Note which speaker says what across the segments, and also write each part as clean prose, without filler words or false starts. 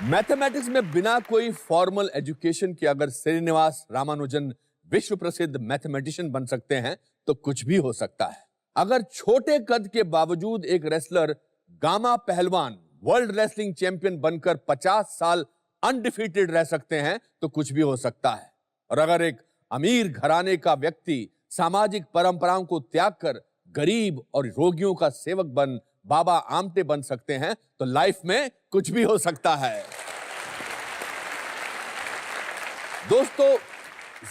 Speaker 1: Mathematics में बिना कोई फॉर्मल एजुकेशन के अगर श्रीनिवास रामानुजन विश्व प्रसिद्ध मैथमेटिशियन बन सकते हैं तो कुछ भी हो सकता है। अगर छोटे कद के बावजूद एक रेसलर गामा पहलवान वर्ल्ड रेसलिंग चैंपियन बनकर 50 साल अनडिफीटेड रह सकते हैं तो कुछ भी हो सकता है। और अगर एक अमीर घराने का व्यक्ति सामाजिक परंपराओं को त्याग कर गरीब और रोगियों का सेवक बन बाबा आमटे बन सकते हैं तो लाइफ में कुछ भी हो सकता है। दोस्तों,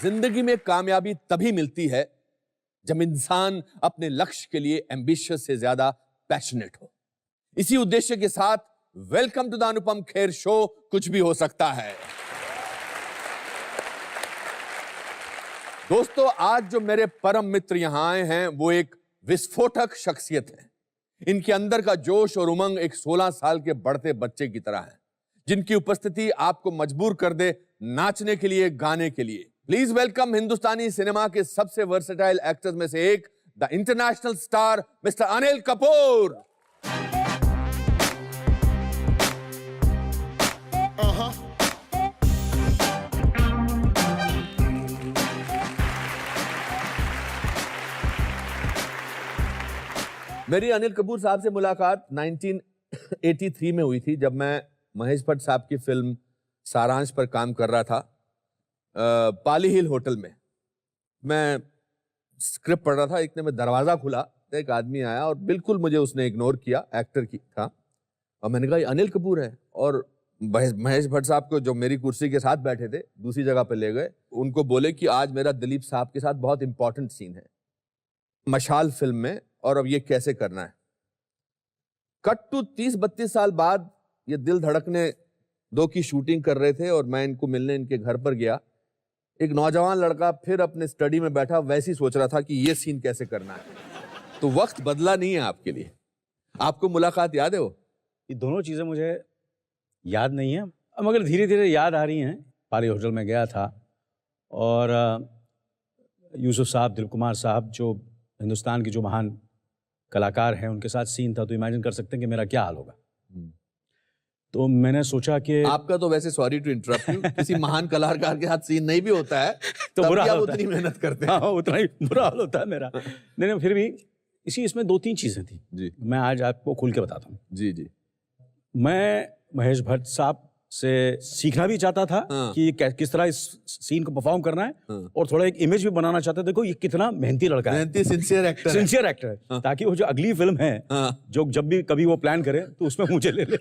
Speaker 1: जिंदगी में कामयाबी तभी मिलती है जब इंसान अपने लक्ष्य के लिए एम्बिशियस से ज्यादा पैशनेट हो। इसी उद्देश्य के साथ welcome to the Anupam Kher show, कुछ भी हो सकता है। दोस्तों, आज जो मेरे परम मित्र यहां आए हैं वो एक विस्फोटक शख्सियत है। इनके अंदर का जोश और उमंग एक 16 साल के बढ़ते बच्चे की तरह है, जिनकी उपस्थिति आपको मजबूर कर दे नाचने के लिए, गाने के लिए। प्लीज वेलकम हिंदुस्तानी सिनेमा के सबसे वर्सेटाइल एक्टर्स में से एक, the international star mister Anil Kapoor. मेरी अनिल कपूर साहब से मुलाकात 1983 में हुई थी, जब मैं महेश भट्ट साहब की फिल्म सारांश पर काम कर रहा था। पाली हिल होटल में मैं स्क्रिप्ट पढ़ रहा था। इतने में दरवाजा खुला, एक आदमी आया और बिल्कुल मुझे उसने इग्नोर किया। एक्टर की था और मैंने कहा ये अनिल कपूर है। और महेश भट्ट साहब को, जो मेरी कुर्सी के साथ बैठे थे, दूसरी जगह पे ले गए। उनको बोले कि आज मेरा दिलीप साहब के साथ बहुत इंपॉर्टेंट सीन है मशाल फिल्म में, और अब ये कैसे करना है। कट टू 30-32 साल बाद ये दिल धड़कने 2 की शूटिंग कर रहे थे और मैं इनको मिलने इनके घर पर गया। एक नौजवान लड़का फिर अपने स्टडी में बैठा वैसे ही सोच रहा था कि ये सीन कैसे करना है। तो वक्त बदला नहीं है आपके लिए। आपको मुलाकात याद है वो?
Speaker 2: ये दोनों चीज़ें मुझे याद नहीं है, मगर धीरे धीरे याद आ रही हैं। पाली होटल में गया था और यूसुफ साहब, दिलीप कुमार साहब, जो हिंदुस्तान के जो महान कलाकार हैं, उनके साथ सीन था। तो इमेजिन कर सकते हैं कि मेरा क्या हाल होगा। तो मैंने सोचा कि
Speaker 1: आपका तो वैसे, सॉरी टू इंटरप्ट यू, किसी महान कलाकार के साथ सीन नहीं भी होता है तो बुरा हाल उतनी मेहनत करते हैं।
Speaker 2: हाँ, उतना ही बुरा हाल होता है मेरा। नहीं, फिर भी इसमें 2-3 चीज़ें थी
Speaker 1: जी।
Speaker 2: मैं आज आपको खुल के बताता हूँ।
Speaker 1: जी जी।
Speaker 2: मैं महेश भट्ट साहब से सीखना भी चाहता था कि किस तरह इस सीन को परफॉर्म करना है, और थोड़ा एक इमेज भी बनाना चाहता था। देखो ये कितना मेहनती लड़का है,
Speaker 1: मेहनती सिंसियर एक्टर
Speaker 2: है, ताकि वो जो अगली फिल्म है, जो जब भी कभी वो प्लान करे तो उसमें मुझे ले ले।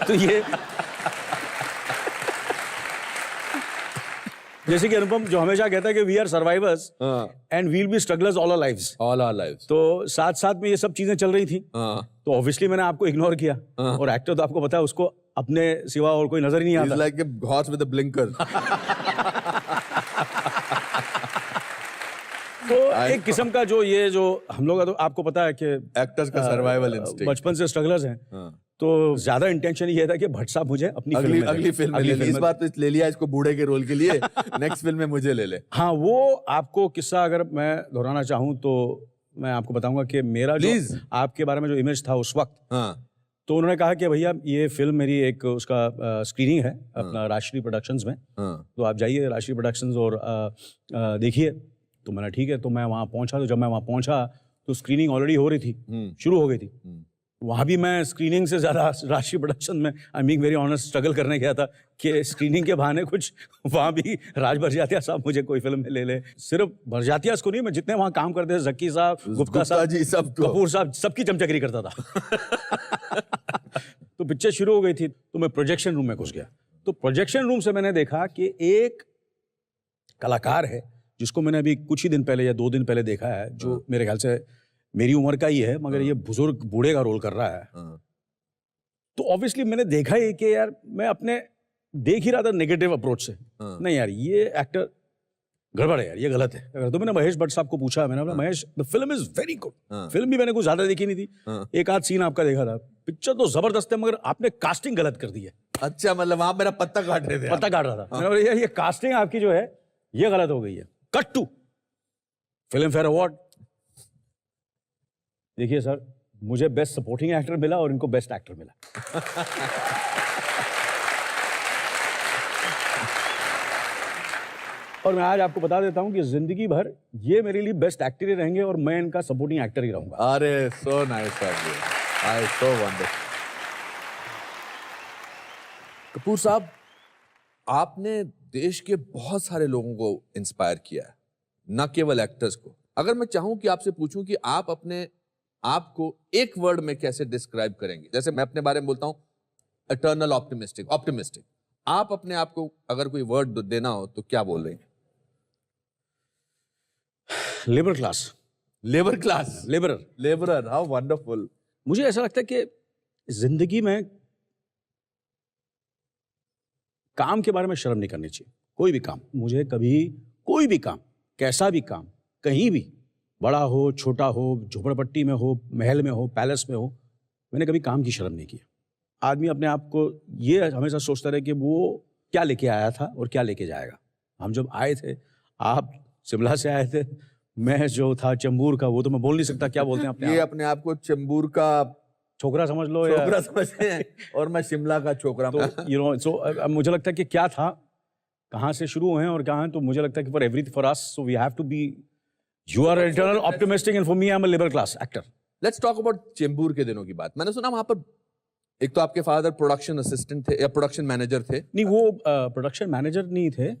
Speaker 2: तो ये जैसे कि अनुपम जो हमेशा कहता है कि we are survivors and will be strugglers all our lives. तो साथ साथ में ये सब चीजें चल रही थी। तो ऑब्वियसली मैंने आपको इग्नोर किया। और एक्टर तो आपको पता है, उसको अपने सिवा और कोई नजर ही नहीं आता।
Speaker 1: He's like a horse with a blinker.
Speaker 2: तो एक किस्म का जो ये जो हम लोग, तो आपको पता है कि
Speaker 1: एक्टर्स का सर्वाइवल इंस्टिंक्ट,
Speaker 2: बचपन से स्ट्रगलर्स हैं। तो ज्यादा इंटेंशन ये था कि भट्ट साहब मुझे अपनी
Speaker 1: अगली फिल्म में ले ले। इस बार तो ले लिया इसको बूढ़े के रोल के लिए, नेक्स्ट फिल्म में मुझे ले ले।
Speaker 2: हाँ, वो आपको किस्सा अगर मैं दोहराना चाहूँ तो मैं आपको बताऊंगा कि मेरा जो आपके बारे में जो इमेज था उस वक्त, तो उन्होंने कहा कि भैया ये फिल्म मेरी एक उसका स्क्रीनिंग है अपना राष्ट्रीय प्रोडक्शंस में, तो आप जाइए राष्ट्रीय प्रोडक्शंस और देखिए। तो मैंने ठीक है। तो मैं वहाँ पहुँचा। तो जब मैं वहाँ पहुँचा तो स्क्रीनिंग ऑलरेडी हो रही थी, शुरू हो गई थी। वहाँ भी मैं स्क्रीनिंग से ज़्यादा राष्ट्रीय प्रोडक्शन में, I mean very honest, struggle करने गया था कि स्क्रीनिंग के बहाने कुछ वहाँ भी राज बरजातिया साहब मुझे कोई फिल्म में ले ले। सिर्फ बरजातिया को नहीं, मैं जितने वहाँ काम करते थे, जक्की साहब, गुप्ता साहब जी, सब कपूर साहब, सबकी चमचगिरी करता था। तो पिक्चर शुरू हो गई थी तो मैं प्रोजेक्शन रूम में घुस गया। तो प्रोजेक्शन रूम से मैंने देखा कि एक कलाकार है जिसको मैंने अभी कुछ ही दिन पहले या 2 दिन पहले देखा है, जो मेरे ख्याल से मेरी उम्र का ही है, मगर ये बुजुर्ग बूढ़े का रोल कर रहा है। तो ऑब्वियसली मैंने देखा ही कि यार, मैं अपने देख ही रहा था नेगेटिव अप्रोच से, नहीं यार ये एक्टर गड़बड़ है यार, ये गलत है। तो मैंने महेश भट्ट साहब को पूछा, मैंने बोला Mahesh, the film is very good. Film भी मैंने कुछ ज्यादा देखी नहीं थी, एक आध सीन आपका देखा था। पिक्चर तो जबरदस्त है, मगर आपने कास्टिंग गलत कर दी है।
Speaker 1: अच्छा, मतलब वहां मेरा पत्ता काट रहे थे?
Speaker 2: पत्ता काट रहा था। मैंने बोला ये कास्टिंग आपकी जो है ये गलत हो गई है। Cut to Filmfare award. देखिए सर, मुझे बेस्ट सपोर्टिंग एक्टर मिला और इनको बेस्ट एक्टर मिला। और मैं आज आपको बता देता हूं कि जिंदगी भर ये मेरे लिए बेस्ट एक्टर ही रहेंगे और मैं इनका सपोर्टिंग एक्टर ही रहूंगा।
Speaker 1: अरे so nice of you, I so wonderful. Kapoor साहब, आपने देश के बहुत सारे लोगों को इंस्पायर किया है, न केवल एक्टर्स को। अगर मैं चाहूं कि आपसे पूछूं कि आप अपने आप को एक वर्ड में कैसे डिस्क्राइब करेंगे, जैसे मैं अपने बारे में बोलता हूं इटर्नल ऑप्टिमिस्टिक, ऑप्टिमिस्टिक, आप अपने आप को अगर कोई वर्ड देना हो तो क्या बोल रहे हैं?
Speaker 2: Labour class.
Speaker 1: Labour class,
Speaker 2: labourer.
Speaker 1: Labourer, how wonderful.
Speaker 2: मुझे ऐसा लगता है कि जिंदगी में काम के बारे में शर्म नहीं करनी चाहिए। कोई भी काम, मुझे कभी कोई भी काम, कैसा भी काम, कहीं भी, बड़ा हो छोटा हो, झोपड़पट्टी में हो, महल में हो, पैलेस में हो, मैंने कभी काम की शर्म नहीं की। आदमी अपने आप को ये हमेशा सोचता रहे कि वो क्या लेके आया था और क्या लेके जाएगा। हम जब आए थे, आप शिमला से आए थे, मैं जो था चेंबूर का, वो तो मैं बोल नहीं सकता क्या बोलते हैं अपने
Speaker 1: ये
Speaker 2: आप।
Speaker 1: अपने आप को चेंबूर का
Speaker 2: छोकरा समझ लो
Speaker 1: छोकरा
Speaker 2: या
Speaker 1: समझते हैं और मैं शिमला का छोकरा।
Speaker 2: तो सो मुझे लगता है कि क्या था, कहाँ से शुरू हुए हैं और कहाँ हैं, तो मुझे लगता है कि for everything for us so we have to be, you are eternal optimistic and for me I am a labour class actor.
Speaker 1: Let's talk about Chembur के दिनों की बात। मैंने सुना वहां पर एक तो आपके फादर प्रोडक्शन असिस्टेंट थे या प्रोडक्शन मैनेजर थे?
Speaker 2: नहीं, वो प्रोडक्शन मैनेजर नहीं थे,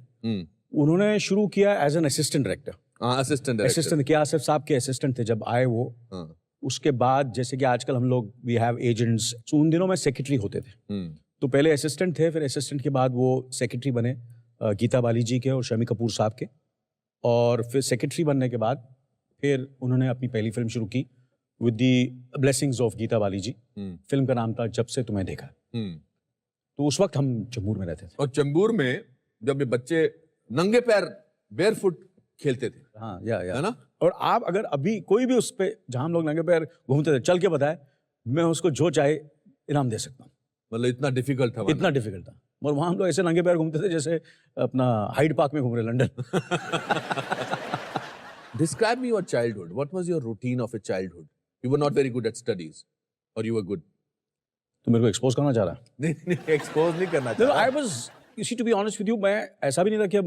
Speaker 2: उन्होंने शुरू किया as an assistant director. Assistant के आसिफ साहब के असिस्टेंट थे जब आए वो। उसके बाद जैसे कि आजकल हम लोग वी हैव एजेंट्स, तो उन दिनों में सेक्रेटरी होते थे। तो पहले असिस्टेंट थे, फिर असिस्टेंट के बाद वो सेक्रेटरी बने गीता बाली जी के और शमी कपूर साहब के। और फिर सेक्रेटरी बनने के बाद फिर उन्होंने अपनी पहली फिल्म शुरू की with the blessings of Geeta Bali ji. Film का नाम था जब से तुम्हें देखा। तो उस वक्त हम चेंबूर में रहते थे।
Speaker 1: और चेंबूर में जब ये बच्चे नंगे पैर बेयरफुट खेलते थे,
Speaker 2: हाँ या
Speaker 1: है ना?
Speaker 2: और आप अगर अभी कोई भी उस पे जहां हम लोग नंगे पैर घूमते थे चल के बताए, मैं उसको जो चाहे इनाम दे सकता हूँ।
Speaker 1: मतलब इतना डिफिकल्ट था?
Speaker 2: इतना डिफिकल्ट था। और वहां हम लोग ऐसे नंगे पैर घूमते थे जैसे अपना हाइड पार्क में घूम रहे London.
Speaker 1: Describe me your childhood. What was your routine of a childhood? You were not very good at studies, or you were good?
Speaker 2: तो मेरे को एक्सपोज करना चाह रहा है?
Speaker 1: नहीं, एक्सपोज नहीं करना चाह रहा।
Speaker 2: I was, you see, to be honest with you, मैं ऐसा भी नहीं था कि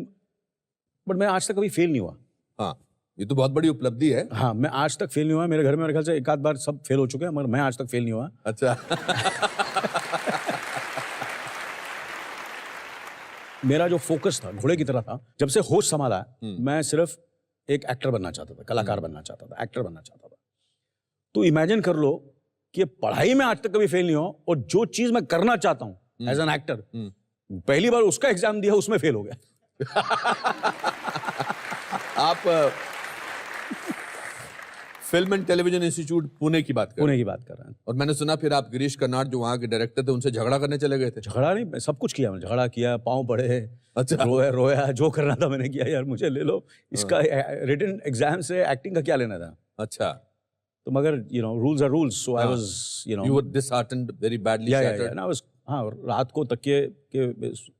Speaker 2: बट मैं आज तक कभी फेल नहीं हुआ।
Speaker 1: हाँ, ये तो बहुत बड़ी उपलब्धि है।
Speaker 2: हाँ, मैं आज तक फेल नहीं हुआ। मेरे घर में मेरे ख्याल से एक आध बार सब फेल हो चुके हैं, मगर मैं आज तक फेल नहीं हुआ।
Speaker 1: अच्छा।
Speaker 2: मेरा जो फोकस था घोड़े की तरह था। जब से होश संभाला, मैं सिर्फ एक एक्टर बनना चाहता था, कलाकार बनना चाहता था, एक्टर बनना चाहता था। तो इमेजिन कर लो कि पढ़ाई में आज तक कभी फेल नहीं हो, और जो चीज मैं करना चाहता हूं एज एन एक्टर, पहली बार उसका एग्जाम दिया, उसमें फेल हो गया।
Speaker 1: आप film and television institute Pune की बात कर
Speaker 2: पुणे की बात कर रहे हैं।
Speaker 1: और मैंने सुना फिर आप गिरीश कर्नाड जो वहां के डायरेक्टर थे उनसे झगड़ा करने चले गए थे?
Speaker 2: झगड़ा नहीं, सब कुछ किया मैंने। झगड़ा किया, पाँव पड़े,
Speaker 1: अच्छा,
Speaker 2: रोया, जो करना था मैंने किया। यार मुझे ले लो, इसका रिटन एग्जाम से एक्टिंग का क्या लेना था?
Speaker 1: अच्छा।
Speaker 2: तो मगर rules are rules, so I was
Speaker 1: you were disheartened, very badly shattered.
Speaker 2: हाँ, रात को तकिए के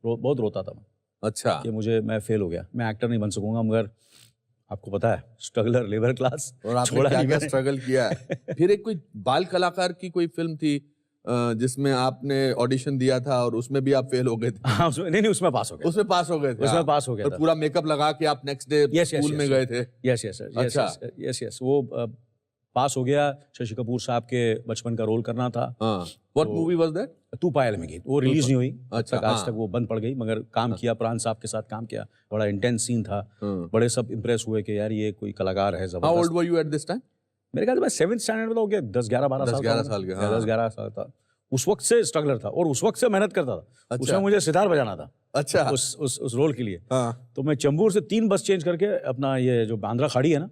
Speaker 2: बहुत रोता था मैं।
Speaker 1: अच्छा।
Speaker 2: कि मैं फेल हो गया, मैं एक्टर नहीं बन सकूंगा। मगर आपको पता है, स्ट्रगलर, लेबर क्लास,
Speaker 1: और आपने क्या-क्या स्ट्रगल किया है। फिर एक कोई बाल कलाकार की कोई फिल्म थी जिसमें आपने ऑडिशन दिया था और उसमें भी आप फेल हो गए थे?
Speaker 2: हाँ, नहीं, उसमें पास हो गए।
Speaker 1: उसमें पास हो गए थे?
Speaker 2: उसमें पास हो गया
Speaker 1: और पूरा मेकअप लगा के आप नेक्स्ट डे स्कूल में गए थे?
Speaker 2: यस, वो पास हो गया। शशि कपूर साहब के बचपन का रोल करना था।
Speaker 1: What movie was that?
Speaker 2: तू पायल में गई। वो रिलीज नहीं हुई।
Speaker 1: अच्छा,
Speaker 2: आज तक वो बंद पड़ गई, मगर काम किया, प्राण साहब के साथ काम किया। बड़ा इंटेंस सीन था। बड़े सब इम्प्रेस हुए कि यार ये कोई कलाकार है जबरदस्त।
Speaker 1: How old were you at this time?
Speaker 2: मेरे ख्याल से मैं 7th स्टैंडर्ड में हो गया, 10-11 साल का। 10-11 साल था। उस वक्त से स्ट्रगलर था और उस वक्त से मेहनत करता था।
Speaker 1: अच्छा।
Speaker 2: उसमें मुझे सितार बजाना था।
Speaker 1: अच्छा।
Speaker 2: उस रोल के लिए।
Speaker 1: तो
Speaker 2: मैं चेंबूर से 3 बस चेंज करके अपना ये जो बांद्रा खाड़ी है ना,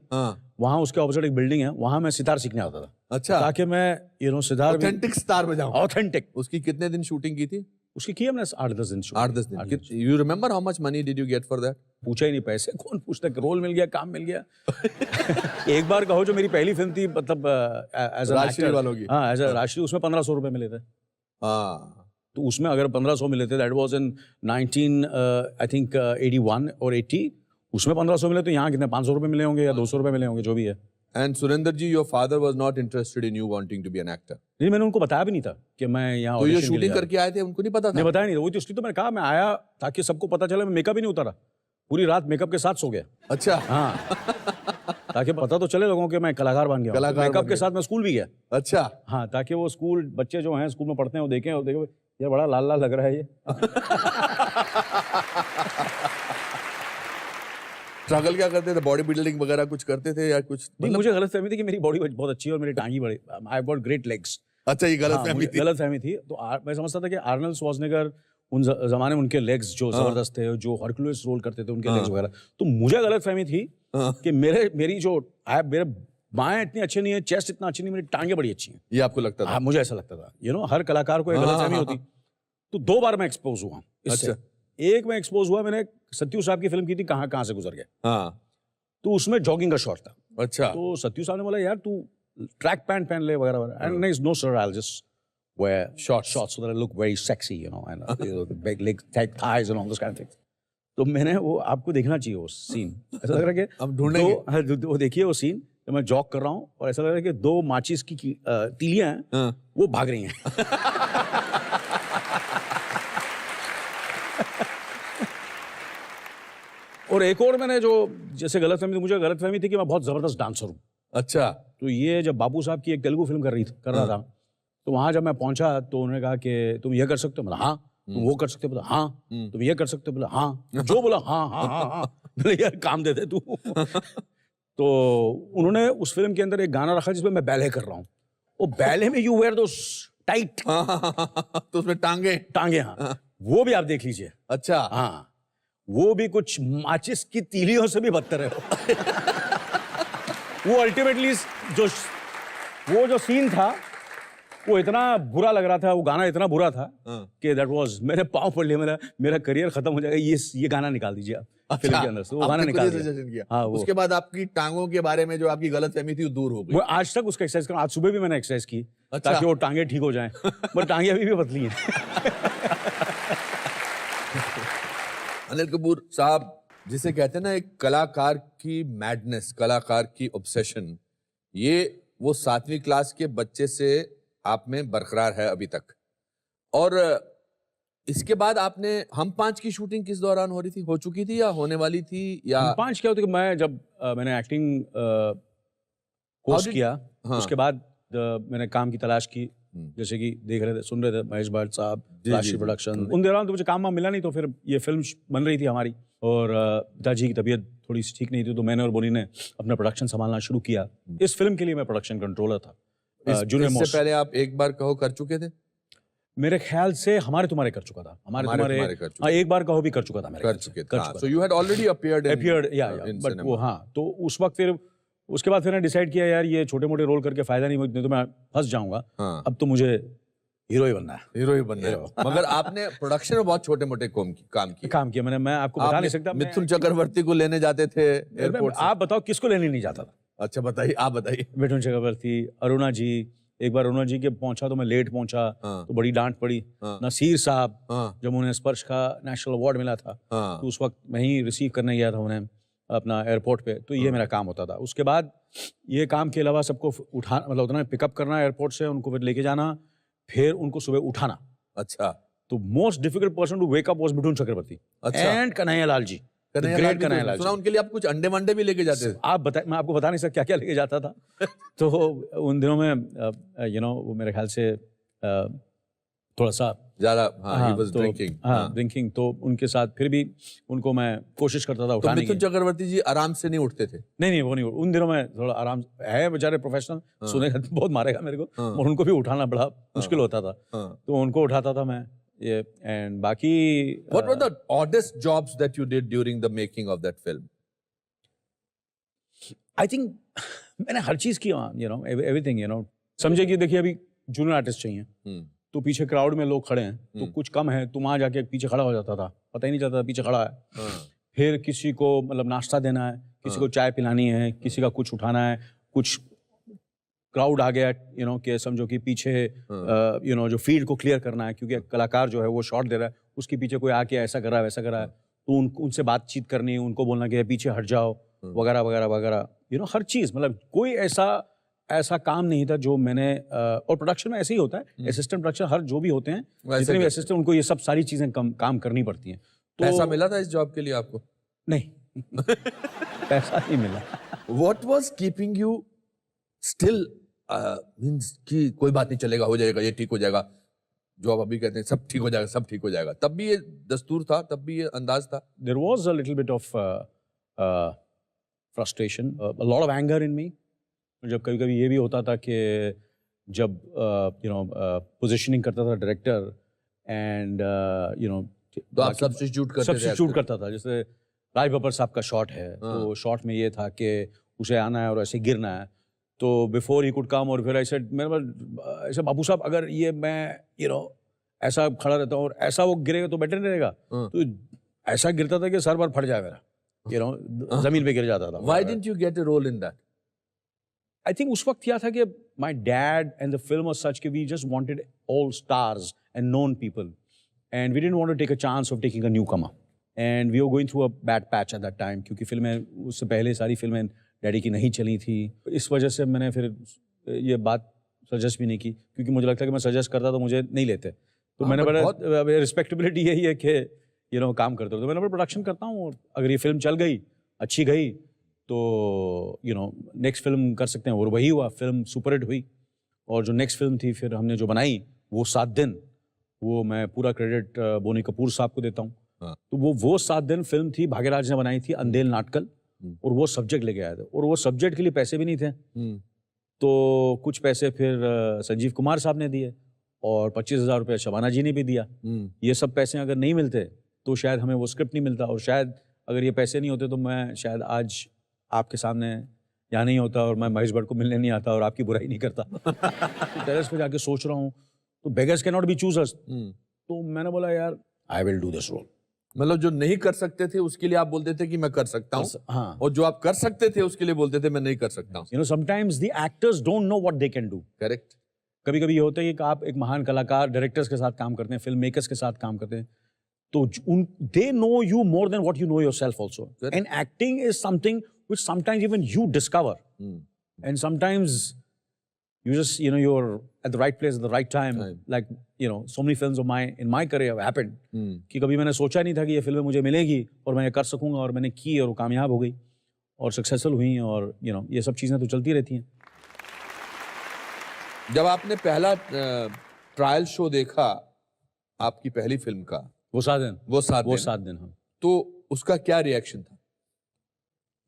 Speaker 2: वहाँ उसके ऑपोजिट एक बिल्डिंग है, वहाँ मैं सितार सीखने आता था।
Speaker 1: अच्छा।
Speaker 2: ताकि मैं सितार
Speaker 1: ऑथेंटिक सितार बजाऊं।
Speaker 2: ऑथेंटिक।
Speaker 1: उसकी कितने दिन शूटिंग की थी?
Speaker 2: उसकी की हमने 8-10 दिन।
Speaker 1: 8-10 दिन। You remember how much money did you get for that?
Speaker 2: पूछा ही नहीं, पैसे कौन पूछता, रोल मिल गया, काम मिल गया। एक बार कहो जो मेरी पहली फिल्म थी, मतलब एज
Speaker 1: राजश्री वालों की।
Speaker 2: हाँ, एज राजश्री, उसमें 1500 रुपए मिले थे। तो उसमें अगर 1500 मिले थे, दैट वाज इन 1981 और 80, उसमें 1500 मिले, तो यहाँ कितने 500 रुपए मिले होंगे या 200 रुपए मिले होंगे, जो भी है।
Speaker 1: And Surendra ji, your father was not interested in you wanting to be an actor.
Speaker 2: नहीं, मैंने उनको बताया भी नहीं था कि मैं यहाँ
Speaker 1: तो ये शूटिंग करके आए थे, उनको नहीं पता था?
Speaker 2: नहीं, बताया नहीं था। वही तो, इसलिए तो मैंने कहा मैं आया ताकि सबको पता चले। मैं मेकअप ही नहीं उतारा। पूरी रात मेकअप के साथ सो गया।
Speaker 1: अच्छा।
Speaker 2: हाँ ताकि पता तो चले लोगों के मैं कलाकार बन गया।
Speaker 1: कलाकार
Speaker 2: मेकअप
Speaker 1: बन
Speaker 2: के
Speaker 1: गए।
Speaker 2: साथ मैं स्कूल भी गया।
Speaker 1: अच्छा।
Speaker 2: हाँ ताकि वो स्कूल बच्चे जो हैं स्कूल में पढ़ते हैं वो देखें और देखें ये बड़ा लाल लाल लग रहा है ये।
Speaker 1: स्ट्रगल क्या करते थे, बॉडी बिल्डिंग वगैरह कुछ करते थे या कुछ?
Speaker 2: नहीं, मुझे गलतफहमी थी कि मेरी बॉडी बहुत अच्छी है और मेरी टांगी बड़े, I have got great legs.
Speaker 1: अच्छा, ये गलतफहमी थी।
Speaker 2: गलतफहमी थी। तो मैं समझता था कि आर्नल्ड श्वार्ज़नेगर उन जमाने में उनके लेग्स जो जबरदस्त थे, जो हरक्यूलिस रोल करते थे उनके लेग्स वगैरह, तो मुझे गलतफहमी थी कि मेरे बाएं इतनी अच्छी नहीं है, चेस्ट इतना अच्छी नहीं, मेरी टांगे बड़ी अच्छी हैं।
Speaker 1: ये आपको लगता था?
Speaker 2: हाँ, मुझे ऐसा लगता था। हर कलाकार को एक गलतफहमी होती। तो 2 बार मैं एक्सपोज हुआ इससे।
Speaker 1: अच्छा।
Speaker 2: एक मैं एक्सपोज हुआ, मैंने सत्यू साहब की फिल्म की थी कहाँ से गुजर गए।
Speaker 1: हाँ।
Speaker 2: तो उसमें जॉगिंग का शॉट था।
Speaker 1: अच्छा।
Speaker 2: तो सत्यू साहब ने बोला यार तू ट्रैक पैंट पहन ले वगैरह वगैरह। एंड नहीं, no sir, I will just wear shorts so that I look very sexy, and the big leg, tight thighs and all those kind of things. तो मैंने वो, आपको देखना चाहिए वो सीन। ऐसा लग रहा है कि
Speaker 1: हम ढूंढेंगे।
Speaker 2: वो देखिए वो सीन, तो मैं जॉग कर रहा हूँ और ऐसा लग रहा है कि 2 माचिस की तीलियां हैं, वो भाग रही हैं। और एक और मैंने जो जैसे मुझे गलतफहमी थी कि मैं बहुत जबरदस्त डांसर हूँ।
Speaker 1: अच्छा।
Speaker 2: तो ये जब बाबू साहब की एक तेलुगु फिल्म कर रहा था, तो वहां जब मैं पहुंचा तो उन्होंने कहा कि तुम ये कर सकते हो? बोला हाँ। तुम वो कर सकते हो? बोला हाँ। तुम ये कर सकते हो? बोला हाँ। जो बोला हाँ हाँ हाँ हाँ। बोले यार काम दे दे तू। तो उन्होंने उस फिल्म के अंदर एक गाना रखा जिसमें मैं बैले कर रहा हूँ। वो बैले में यू वेयर दोस टाइट,
Speaker 1: तो उसमें टांगे।
Speaker 2: हाँ, वो भी आप देख लीजिए।
Speaker 1: अच्छा।
Speaker 2: हाँ, वो भी कुछ माचिस की तीलियों से भी बदतर है। वो अल्टीमेटली वो जो सीन था वो इतना बुरा लग रहा था, वो गाना इतना बुरा था कि दैट वाज, मेरे पाँव पड़ लिए, मेरा करियर खत्म हो जाएगा, ये गाना निकाल दीजिए आप फिल्म के अंदर से। वो गाना निकाल दिया। हाँ,
Speaker 1: उसके बाद आपकी टांगों के बारे में जो आपकी गलतफहमी थी वो दूर हो गई।
Speaker 2: वो आज तक उसका एक्सरसाइज कर, आज सुबह भी मैंने एक्सरसाइज की। अच्छा। ताकि वो टांगे ठीक हो जाएं। पर टांगे अभी भी पतली हैं।
Speaker 1: अनिल कपूर साहब, जिसे कहते हैं ना एक कलाकार की मैडनेस, कलाकार की ऑब्सेशन, ये वो 7वीं क्लास के बच्चे से आप में बरकरार है अभी तक। और इसके बाद आपने हम 5 की शूटिंग किस दौरान हो रही थी, हो चुकी थी या होने वाली थी? या
Speaker 2: हम 5 क्या होता कि मैं जब मैंने एक्टिंग कोर्स किया, उसके बाद मैंने काम की तलाश की, जैसे कि देख रहे थे, सुन रहे थे महेश भट्ट साहब, राशि प्रोडक्शन, उन दौरान तो मुझे काम मिला नहीं, तो फिर ये फिल्म बन रही थी हमारी और पिताजी की तबीयत थोड़ी सी ठीक नहीं थी, तो मैंने और बोनी ने अपना प्रोडक्शन संभालना शुरू किया। इस फिल्म के लिए मैं प्रोडक्शन कंट्रोलर था।
Speaker 1: इससे पहले आप एक बार कहो कर चुके थे?
Speaker 2: मेरे ख्याल से हमारे तुम्हारे कर चुका था। हमारे तुम्हारे कर चुका। एक बार कहो भी कर चुका था मेरे
Speaker 1: कर चुके थे। So you had already appeared in
Speaker 2: but वो, हाँ, तो उस वक्त फिर उसके बाद फिर मैंने डिसाइड किया यार ये छोटे मोटे रोल करके फायदा नहीं, तो मैं फंस जाऊंगा। अब तो मुझे हीरो ही बनना है।
Speaker 1: मगर आपने प्रोडक्शन में बहुत छोटे मोटे काम किया।
Speaker 2: मैं आपको बता नहीं सकता।
Speaker 1: मिथुन चक्रवर्ती को लेने जाते थे एयरपोर्ट से।
Speaker 2: आप बताओ किसको लेने नहीं जाता था?
Speaker 1: अच्छा बताइए, आप बताइए।
Speaker 2: मिथुन चक्रवर्ती, अरुणा जी। एक बार अरुणा जी के पहुंचा तो मैं लेट पहुंचा, तो बड़ी डांट पड़ी। नसीर साहब, जब उन्हें स्पर्श का नेशनल अवार्ड मिला था, तो उस वक्त मैं ही रिसीव करने गया था उन्हें अपना एयरपोर्ट पे, तो ये मेरा काम होता था। उसके बाद ये काम के अलावा सबको उठा, मतलब उतना पिकअप करना एयरपोर्ट से, उनको फिर लेके जाना, फिर उनको सुबह उठाना।
Speaker 1: अच्छा।
Speaker 2: तो most difficult person to wake up was Mithun Chakraborty and Kanhaiya Lal ji.
Speaker 1: Great Kanhaiya Lal. सुना उनके लिए आप कुछ अंडे वंडे भी लेके जाते थे?
Speaker 2: आप बताएं, मैं आपको बता नहीं सकता क्या क्या लेके जाता था। तो उन दिनों में वो मेरे ख्याल से थोड़ा सा
Speaker 1: ज्यादा ड्रिंकिंग,
Speaker 2: तो उनके साथ फिर भी उनको मैं कोशिश करता था उठाने की।
Speaker 1: मिथुन चक्रवर्ती जी आराम से नहीं उठते थे?
Speaker 2: नहीं, वो नहीं, उन दिनों में थोड़ा आराम है, बेचारे प्रोफेशनल, सुनेगा तो बहुत मारेगा मेरे को, और उनको भी उठाना बड़ा मुश्किल होता था, तो उनको उठाता था मैं। एंड बाकी
Speaker 1: what were the oddest jobs that you did during the making of that film?
Speaker 2: I think मैंने हर चीज की, everything, समझे कि देखिए अभी जूनियर आर्टिस्ट चाहिए, तो पीछे क्राउड में लोग खड़े हैं, तो कुछ कम है, तो वहां जाके पीछे खड़ा हो जाता था, पता ही नहीं चलता पीछे खड़ा है। फिर किसी को मतलब नाश्ता देना है, किसी को चाय पिलानी है, किसी का कुछ उठाना है, कुछ क्राउड आ गया, कि समझो कि पीछे जो फील्ड को क्लियर करना है, क्योंकि कलाकार जो है वो शॉट दे रहा है, उसके पीछे कोई आके ऐसा कर रहा है वैसा कर रहा है, तो उनसे बातचीत करनी, उनको बोलना कि पीछे हट जाओ वगैरह वगैरह वगैरह, हर चीज़, मतलब कोई ऐसा काम नहीं था जो मैंने, और प्रोडक्शन में ऐसे ही होता है, असिस्टेंट प्रोडक्शन हर जो भी होते हैं, जितने भी असिस्टेंट, उनको ये सब सारी चीज़ें काम करनी पड़ती हैं। तो
Speaker 1: पैसा मिला था इस जॉब के लिए आपको?
Speaker 2: नहीं पैसा नहीं मिला।
Speaker 1: What was keeping you still means कि कोई बात नहीं चलेगा, हो जाएगा, ये ठीक हो जाएगा, जो आप अभी कहते हैं सब ठीक हो जाएगा, सब ठीक हो जाएगा, तब भी ये दस्तूर था, तब भी ये अंदाज था?
Speaker 2: There was a little bit of frustration, a lot of anger in me. जब कभी कभी ये भी होता था कि जब पोजिशनिंग करता था डायरेक्टर एंड
Speaker 1: तो आप सब्स्टिट्यूट
Speaker 2: करता था। जैसे राज बब्बर साहब का शॉट है, तो शॉट में ये था कि उसे आना है और ऐसे गिरना है, तो बिफोर ही कुड कम, और फिर ऐसे मेरे पास ऐसे बाबू साहब अगर ये मैं ऐसा खड़ा रहता हूँ और ऐसा वो गिरेगा तो बेटर नहीं रहेगा, तो ऐसा गिरता था कि सर बार फट जाए मेरा, जमीन पे गिर जाता था।
Speaker 1: Why didn't you get a role in that?
Speaker 2: I think उस वक्त क्या था कि my dad and the film was such कि we just wanted all stars and known people, and we didn't want to take a chance of taking a newcomer, and we were going through a bad patch at that time, क्योंकि फिल्में उससे पहले सारी फिल्में daddy की नहीं चली थी। इस वजह से मैंने फिर ये बात सजेस्ट भी नहीं की, क्योंकि मुझे लगता है कि मैं सजेस्ट करता तो मुझे नहीं लेते, तो मैंने बड़ा रिस्पेक्टेबिलिटी यही है कि काम करते हो, तो मैंने प्रोडक्शन करता हूँ, और अगर ये फिल्म चल गई, अच्छी गई, तो नेक्स्ट फिल्म कर सकते हैं, और वही हुआ, फिल्म सुपरहिट हुई। और जो नेक्स्ट फिल्म थी फिर हमने जो बनाई वो 7 दिन, वो मैं पूरा क्रेडिट बोनी कपूर साहब को देता हूँ। तो वो 7 दिन फिल्म थी, भाग्यराज ने बनाई थी, अंधेल नाटकल, और वो सब्जेक्ट लेके आए थे, और वो सब्जेक्ट के लिए पैसे भी नहीं थे, तो कुछ पैसे फिर संजीव कुमार साहब ने दिए, और 25,000 रुपये शबाना जी ने भी दिया। ये सब पैसे अगर नहीं मिलते तो शायद हमें वो स्क्रिप्ट नहीं मिलता, और शायद अगर ये पैसे नहीं होते तो मैं शायद आज आपके सामने यहाँ नहीं होता, और मैं महेश भट्ट को मिलने नहीं आता और आपकी बुराई नहीं करता। तो टेरेस पे जाके सोच रहा हूँ, तो beggars can not be choosers, तो मैंने बोला यार I will do this role.
Speaker 1: मतलब जो नहीं कर सकते थे उसके लिए आप बोलते थे कि मैं कर सकता हूँ,
Speaker 2: हाँ,
Speaker 1: और जो आप कर सकते थे उसके लिए बोलते थे मैं नहीं कर सकता हूँ।
Speaker 2: Sometimes the actors don't know what they can do.
Speaker 1: Correct.
Speaker 2: कभी कभी ये होता है कि आप एक महान कलाकार डायरेक्टर्स के साथ काम करते हैं, फिल्म मेकर्स के साथ काम करते हैं, तो they know you more than what you know yourself also, and acting is something which sometimes even you discover, and sometimes you just you're at the right place at the right time. Like so many films of in my career have happened कि कभी मैंने सोचा नहीं था कि ये फिल्में मुझे मिलेगी और मैं ये कर सकूंगा, और मैंने की और वो कामयाब हो गई और सक्सेसफुल हुई, और ये सब चीजें तो चलती रहती हैं।
Speaker 1: जब आपने पहला ट्रायल शो देखा आपकी पहली फिल्म का,
Speaker 2: वो 7 दिन, हाँ,
Speaker 1: तो उसका क्या रिएक्शन था?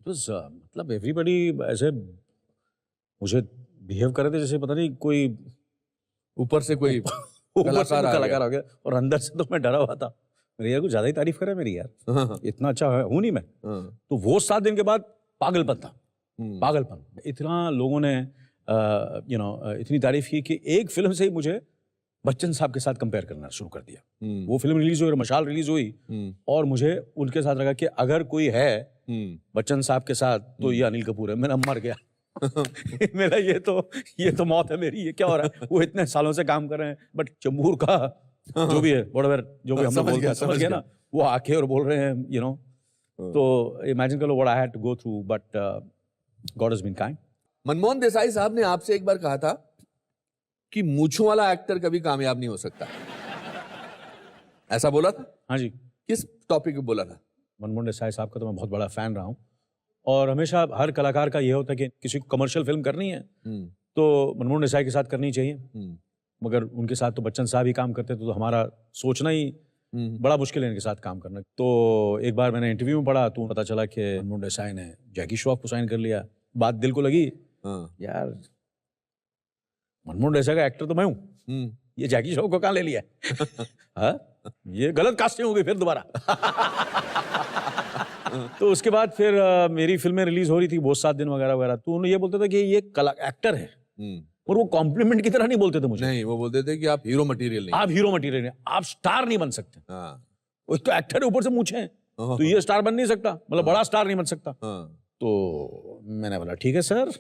Speaker 2: मतलब एवरीबडी ऐसे मुझे बिहेव कर रहे थे जैसे पता नहीं कोई
Speaker 1: ऊपर से कोई
Speaker 2: कलाकार आ गया, और अंदर से तो मैं डरा हुआ था, मेरी यार कुछ ज्यादा ही तारीफ कर रहा है मेरी, यार इतना अच्छा हूँ नहीं मैं। तो वो 7 दिन के बाद पागलपन था, पागलपन। इतना लोगों ने इतनी तारीफ की कि एक फिल्म से ही मुझे बच्चन साहब के साथ कंपेयर करना शुरू कर दिया। वो फिल्म रिलीज हुई और मशाल रिलीज हुई, और मुझे उनके साथ लगा कि अगर कोई है बच्चन साहब के साथ तो ये अनिल कपूर है। मैं मर गया। मेरा ये तो मौत है मेरी, ये क्या हो रहा है? वो इतने सालों से काम कर रहे हैं, बट चंबूर का जो भी है व्हाटएवर, जो भी हम लोग बोलते हैं, समझ गया ना, वो आके और बोल रहे हैं तो इमेजिन कर लो what I had to go through, but God has been kind.
Speaker 1: Manmohan Desai साहब ने आपसे एक बार कहा था कि मूंछों वाला एक्टर कभी कामयाब नहीं हो सकता, ऐसा बोला था?
Speaker 2: हाँ जी।
Speaker 1: किस टॉपिक पे बोला था?
Speaker 2: मनमोहन देसाई साहब का तो मैं बहुत बड़ा फैन रहा हूँ, और हमेशा हर कलाकार का ये होता है कि किसी को कमर्शियल फिल्म करनी है तो मनमोहन देसाई के साथ करनी चाहिए, मगर उनके साथ तो बच्चन साहब ही काम करते थे, तो हमारा सोचना ही बड़ा मुश्किल है इनके साथ काम करना। तो एक बार मैंने इंटरव्यू में पढ़ा तो पता चला कि मनमोहन देसाई ने जैकी श्रॉफ को साइन कर लिया। बात दिल को लगी, यार मनमोहन देसाई का एक्टर तो मैं हूँ, ये जैकी श्रॉफ को कहाँ ले लिया? हाँ, ये गलत कास्टिंग हो गई फिर दोबारा। तो उसके बाद फिर मेरी फिल्में रिलीज हो रही थी, वो 7 दिन वगैरह वगैरह, तो उन्होंने ये बोलते थे कि ये एक्टर है, और वो कॉम्प्लीमेंट की तरह नहीं बोलते थे मुझे।
Speaker 1: नहीं, वो बोलते थे कि आप हीरो मटेरियल नहीं,
Speaker 2: आप हीरो मटेरियल नहीं, आप स्टार नहीं बन सकते। वो तो एक्टर है, ऊपर से मूंछें हैं, तो ये स्टार बन नहीं सकता, मतलब बड़ा स्टार नहीं बन सकता। तो मैंने बोला ठीक है सर,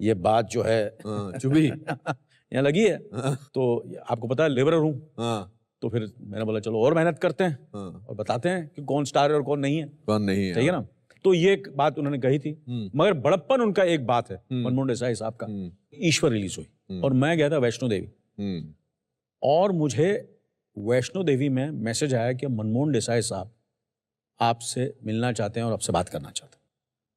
Speaker 2: ये बात जो है
Speaker 1: चुभी
Speaker 2: यहाँ लगी है, तो आपको पता है लेबरर हूँ, तो फिर मैंने बोला चलो और मेहनत करते हैं और बताते हैं कि कौन स्टार है और कौन नहीं है, सही है ना। तो ये एक बात उन्होंने कही थी, मगर बड़प्पन उनका एक बात है मनमोहन देसाई साहब का। ईश्वर रिलीज हुई और मैं गया था वैष्णो देवी, और मुझे वैष्णो देवी में मैसेज आया कि मनमोहन देसाई साहब आपसे मिलना चाहते हैं और आपसे बात करना चाहते हैं।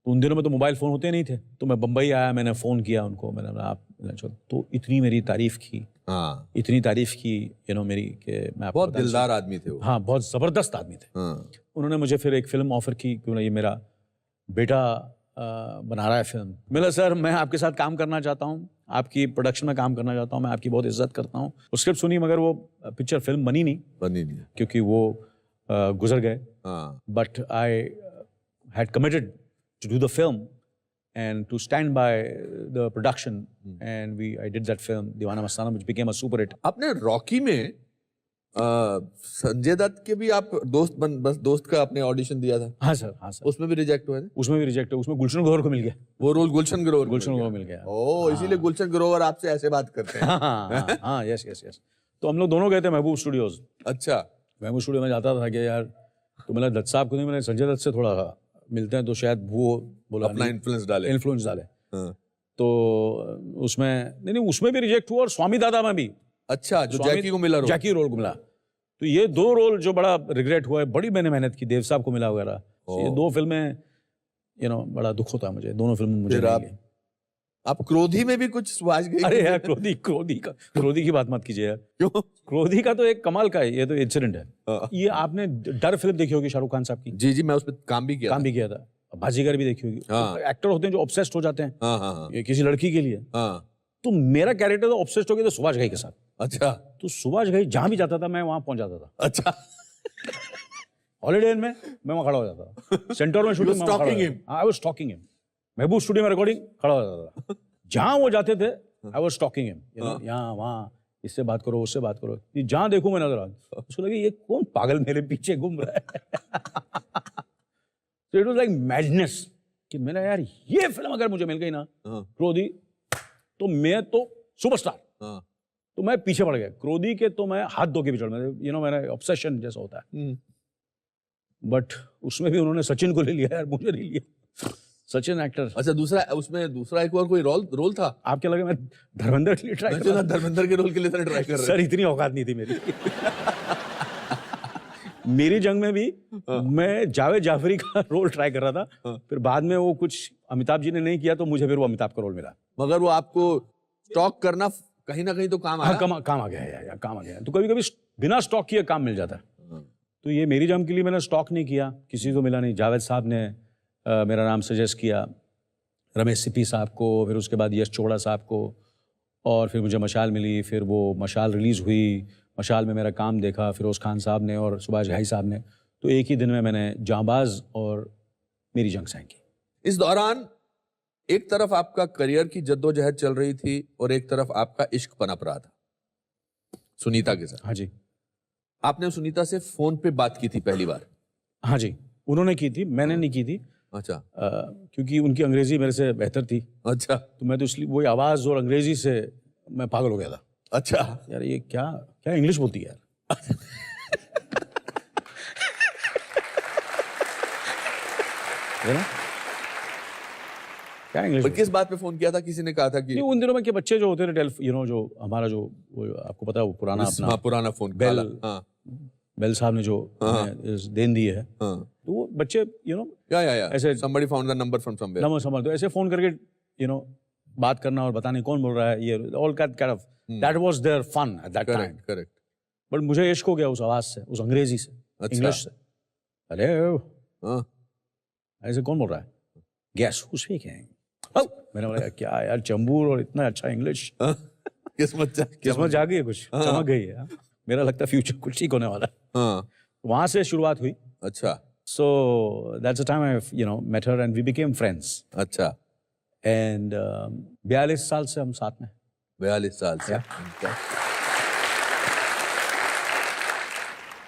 Speaker 2: तो उन दिनों में तो मोबाइल फ़ोन होते नहीं थे, तो मैं बम्बई आया, मैंने फ़ोन किया उनको, मैंने बोला आप मिलना चाहते, तो इतनी मेरी तारीफ़ की,
Speaker 1: हाँ,
Speaker 2: इतनी तारीफ़ की मेरी, कि मैं आपको
Speaker 1: बहुत
Speaker 2: बता नहीं
Speaker 1: दिलदार आदमी थे वो।
Speaker 2: हाँ, बहुत ज़बरदस्त आदमी थे।
Speaker 1: हाँ,
Speaker 2: उन्होंने मुझे फिर एक फ़िल्म ऑफ़र की, क्यों ना, ये मेरा बेटा बना रहा है फ़िल्म। मिला सर, मैं आपके साथ काम करना चाहता हूँ, आपकी प्रोडक्शन में काम करना चाहता हूँ, मैं आपकी बहुत इज़्ज़त करता हूँ। वो स्क्रिप्ट सुनी, मगर वो पिक्चर फ़िल्म बनी नहीं, क्योंकि वो गुज़र गए।
Speaker 1: हाँ,
Speaker 2: but I had committed to do the film and to stand by the production, and I did that film Deewana Mastana, which became a super hit.
Speaker 1: आपने रॉकी में संजय दत्त के भी आप बस दोस्त का आपने ऑडिशन दिया था?
Speaker 2: हाँ सर।
Speaker 1: उसमें भी रिजेक्ट हुए थे?
Speaker 2: उसमें भी रिजेक्ट है, उसमें गुलशन ग्रोवर को मिल गया।
Speaker 1: वो रोल गुलशन ग्रोवर
Speaker 2: मिल गया।
Speaker 1: ओह, इसीलिए गुलशन ग्रोवर आपसे ऐसे बात करते हैं।
Speaker 2: हाँ, यस। तो हम लोग दोनों गए थे महबूब स्टूडियोज।
Speaker 1: अच्छा।
Speaker 2: महबूब स्टूडियो में जाता था कि यार, तो मैंने दत्त साहब को नहीं, मैंने संजय दत्त से थोड़ा मिलते हैं, तो शायद वो बोला
Speaker 1: अपना इन्फ्लुएंस डाले। हाँ।
Speaker 2: तो उसमें नहीं, उसमें भी रिजेक्ट हुआ, और स्वामी दादा में भी।
Speaker 1: अच्छा, जो जैकी को मिला रोल।
Speaker 2: जैकी रोल को मिला। तो ये 2 रोल जो बड़ा रिग्रेट हुआ है, बड़ी मैंने मेहनत की, देव साहब को मिला वगैरह। तो ये 2 फिल्में बड़ा दुख होता है मुझे, दोनों फिल्में मुझे नहीं गई।
Speaker 1: आप क्रोधी में भी कुछ सुभाष घई?
Speaker 2: अरे यार, क्रोधी की बात मत कीजिए यार।
Speaker 1: क्यों?
Speaker 2: क्रोधी का तो एक कमाल का है, ये तो इंसिडेंट है। ये आपने डर फिल्म देखी होगी शाहरुख खान साहब की?
Speaker 1: जी, मैं उसमें काम भी किया
Speaker 2: था। बाजीगर भी देखी होगी।
Speaker 1: हाँ।
Speaker 2: एक्टर होते हैं जो ऑब्सेस्ड हो जाते हैं।
Speaker 1: हाँ।
Speaker 2: ये किसी लड़की के लिए।
Speaker 1: हाँ।
Speaker 2: तो मेरा कैरेक्टर तो ऑब्सेस्ड हो गया था सुभाष घई के साथ।
Speaker 1: अच्छा।
Speaker 2: तो सुभाष घई जहां भी जाता था, मैं वहां पहुंच जाता था।
Speaker 1: अच्छा।
Speaker 2: हॉलिडे इन में मैं वहां खड़ा हो जाता था। सेंटर में शूटिंग में I was stocking him. Mehboob studio में रिकॉर्डिंग, खड़ा हो जाता था। जहां वो जाते थे, आई वाज स्टॉकिंग हिम, यहाँ वहां, इससे बात करो, उससे बात करो। जहां देखूं मैं नजर आता, उसको लगे ये कौन पागल मेरे पीछे घूम रहा है। So it was like madness कि मैंने, यार ये फिल्म अगर मुझे मिल गई ना, क्रोधी, तो मैं तो सुपरस्टार। तो मैं पीछे पड़ गया क्रोधी के, तो मैं हाथ धो के भी चढ़, मेरा ऑब्सेशन जैसा होता है। बट उसमें भी उन्होंने सचिन को ले लिया यार, मुझे नहीं लिया। सचिन एक्टर।
Speaker 1: अच्छा, दूसरा एक और कोई रोल था?
Speaker 2: आप क्या लगे मैं धर्मेंद्र के लिए ट्राई कर रहा था?
Speaker 1: धर्मेंद्र के रोल के लिए ट्राई कर रहे?
Speaker 2: सर, इतनी औकात नहीं थी मेरी। मेरी जंग में भी मैं जावेद जाफरी का रोल ट्राई कर रहा था। फिर बाद में वो कुछ अमिताभ जी ने नहीं किया, तो मुझे फिर वो अमिताभ का रोल मिला।
Speaker 1: मगर वो आपको स्टॉक करना कहीं ना कहीं तो काम आया।
Speaker 2: हाँ, काम आ गया यार, काम आ गया। तो कभी कभी बिना स्टॉक किए काम मिल जाता है। तो ये मेरी जंग के लिए मैंने स्टॉक नहीं किया, किसी को मिला नहीं। जावेद साहब ने मेरा नाम सजेस्ट किया, रमेश सिप्पी साहब को, फिर उसके बाद यश चोपड़ा साहब को, और फिर मुझे मशाल मिली। फिर वो मशाल रिलीज़ हुई, मशाल में मेरा काम देखा फिरोज़ खान साहब ने और सुभाष घई साहब ने। तो एक ही दिन में मैंने जांबाज और मेरी जंग साइन की।
Speaker 1: इस दौरान एक तरफ आपका करियर की जद्दोजहद चल रही थी और एक तरफ आपका इश्क पनप रहा था सुनीता के साथ।
Speaker 2: हाँ जी।
Speaker 1: आपने सुनीता से फोन पे बात की थी पहली बार?
Speaker 2: हाँ जी, उन्होंने की थी, मैंने नहीं की थी।
Speaker 1: अच्छा।
Speaker 2: क्योंकि उनकी अंग्रेजी मेरे से बेहतर थी।
Speaker 1: अच्छा।
Speaker 2: तो मैं तो इसलिए वही आवाज़ और अंग्रेजी से मैं पागल हो गया था।
Speaker 1: अच्छा।
Speaker 2: यार ये क्या इंग्लिश बोलती है यार। क्या इंग्लिश?
Speaker 1: किस बात पे फोन किया था? किसी ने कहा था कि
Speaker 2: उन दिनों में के बच्चे जो होते थे, जो हमारा जो वो आपको पता है, वो पुराना अपना
Speaker 1: पुराना फोन
Speaker 2: बेल साहब ने जो देन दी है, तो वो बच्चे
Speaker 1: ऐसे somebody found the number from somewhere,
Speaker 2: number संभाल, तो ऐसे फोन करके बात करना और बताने कौन बोल रहा है, ये all kind of that was their fun at that time.
Speaker 1: Correct.
Speaker 2: But मुझे इश्क हो गया उस आवाज से, उस अंग्रेजी से, इंग्लिश से। अरे ऐसे कौन बोल रहा है? Guess who's speaking? मैंने बोला क्या यार, चंबूर और इतना अच्छा इंग्लिश। किस्मत जा गई है, कुछ चमक गई है। मेरा लगता है फ्यूचर कुछ ठीक होने वाला है। वहां से शुरुआत हुई।
Speaker 1: अच्छा।
Speaker 2: So that's the time I met her and we became friends.
Speaker 1: अच्छा।
Speaker 2: And 42 साल से हम साथ में।
Speaker 1: 42 साल से।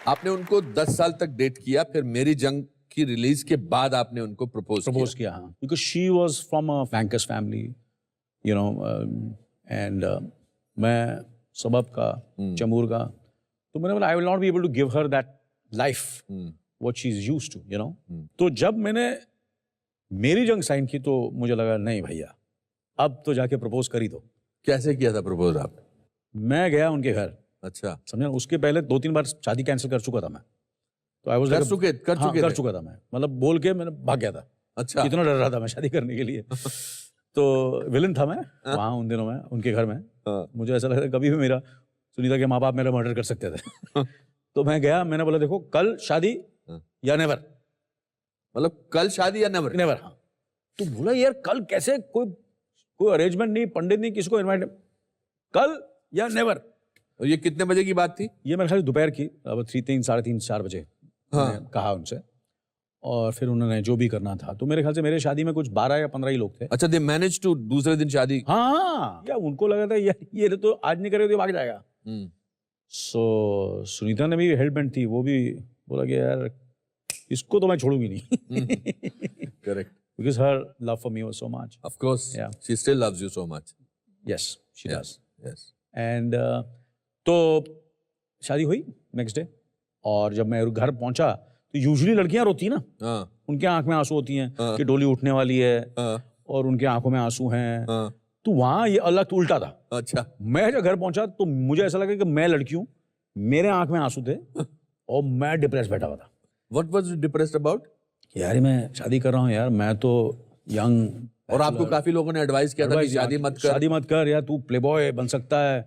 Speaker 1: आपने उनको 10 साल तक डेट किया, फिर मेरी जंग की रिलीज के बाद आपने उनको प्रपोज किया।
Speaker 2: हाँ, because she was from a bankers family, and मैं सबब का, चमूर का, तो मैंने बोला I will not be able to give her that life what she is used to, तो जब मैंने मेरी जंग साइन की तो मुझे लगा नहीं भैया, अब तो जाके प्रपोज कर ही दो।
Speaker 1: कैसे किया था प्रपोज आपने?
Speaker 2: मैं गया उनके घर।
Speaker 1: अच्छा।
Speaker 2: समझा? उसके पहले 2-3 बार शादी कैंसिल कर चुका था मैं। तो आई वाज
Speaker 1: कर
Speaker 2: चुका था मैं, मतलब बोल के मैंने भाग गया था।
Speaker 1: अच्छा।
Speaker 2: कितना डर रहा था मैं शादी करने के लिए। तो विलन था मैं वहाँ उन दिनों में, उनके घर में। मुझे ऐसा लग रहा कभी भी मेरा सुनीता के माँ बाप मेरा मर्डर कर सकते थे। तो मैं गया, मैंने बोला देखो कल शादी या नेवर,
Speaker 1: मतलब कल शादी या नेवर?
Speaker 2: नेवर। हाँ। तो बोला यार कल कैसे, कोई अरेंजमेंट नहीं, पंडित नहीं, किसको इनवाइट, कल या नेवर।
Speaker 1: और ये कितने बजे की बात थी?
Speaker 2: ये मेरे ख्याल दोपहर की, अब 3 साढ़े 3 4 बजे मैंने कहा उनसे, और फिर उन्होंने जो भी करना था। तो मेरे ख्याल से मेरे शादी में कुछ 12 या 15 ही लोग थे।
Speaker 1: अच्छा, दे मैनेज टू दूसरे दिन शादी?
Speaker 2: हाँ, या उनको लगा था यार ये तो आज नहीं करेगा तो भाग जाएगा। सो सुनीता ने भी हेल्पमेंट थी, वो भी बोला कि यार इसको तो मैं छोड़ूंगी नहीं।
Speaker 1: Correct,
Speaker 2: because her love for me was so much.
Speaker 1: Of course, she still loves you so much.
Speaker 2: Yes, she does.
Speaker 1: Yes.
Speaker 2: And तो शादी हुई नेक्स्ट डे, और जब मैं घर पहुंचा तो यूजुअली लड़कियां रोती हैं ना, उनके आंख में आंसू होती हैं कि डोली उठने वाली है, और उनके आंखों में आंसू हैं। तो वहां ये अलग उल्टा था।
Speaker 1: अच्छा।
Speaker 2: मैं जब घर पहुंचा तो मुझे ऐसा लगा कि मैं लड़की हूं, मेरे आंख में आंसू थे, और मैं डिप्रेस बैठा हुआ था।
Speaker 1: What was you depressed about?
Speaker 2: यार मैं शादी कर रहा हूँ यार, मैं तो यंग,
Speaker 1: और आपको काफी लोगों ने एडवाइस किया था कि शादी मत कर
Speaker 2: यार, तू प्लेबॉय बन सकता है,